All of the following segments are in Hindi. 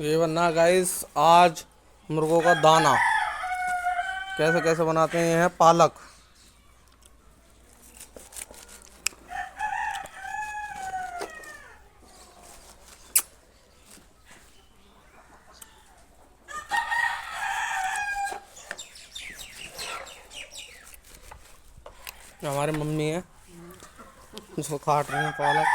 ये बनना गाइस आज मुर्गों का दाना। कैसे कैसे बनाते हैं, ये है पालक। हमारी मम्मी है उसको काट रही है पालक।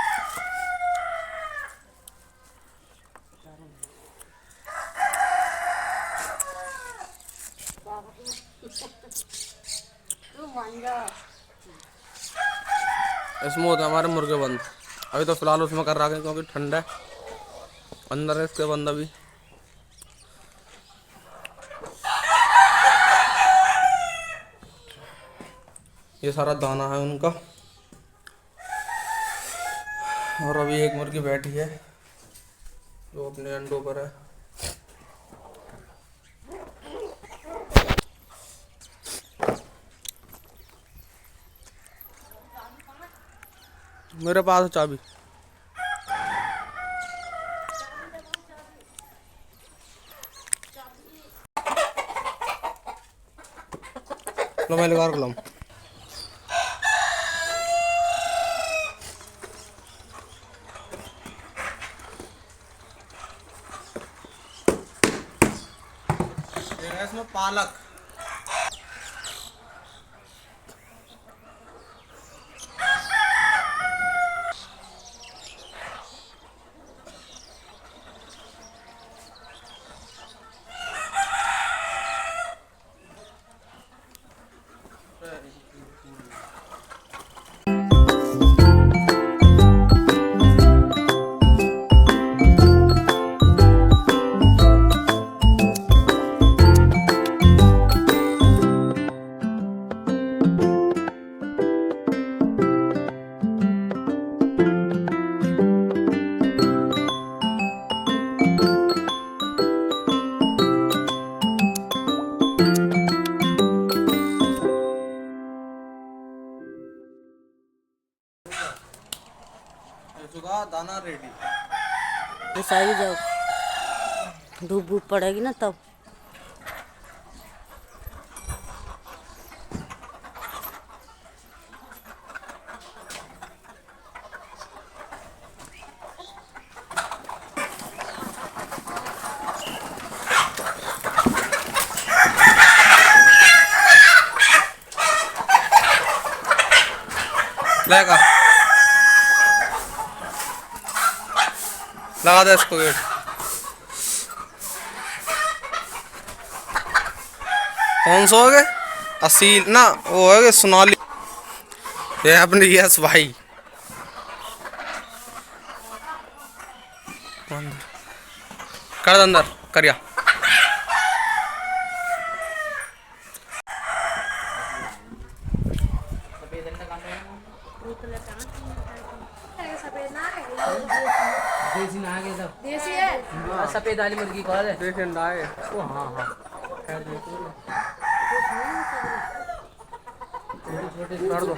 इसमें होते हैं हमारे मुर्गे बंद। अभी तो फिलहाल उसमें कर रहा है क्योंकि ठंडा है, अंदर है इसके बंद अभी। ये सारा दाना है उनका। और अभी एक मुर्गी बैठी है जो अपने अंडों पर है। मेरे पास है चाबी। लो मैं लगा रहा हूँ। इसमें पालक। चुका दाना रेडी। सारी जाओ, धूप धूप पड़ेगी ना तब। लगा लगा दे इसको गेट। कौन सा हो गए असील ना, वो है सोनाली। ये अपने यस भाई कर अंदर करिया। देसी ना गए सब देसी है। सफेद वाली मुर्गी कौन है? देख अंडा है। ओ हाँ हाँ छोटे छोटे कर दो।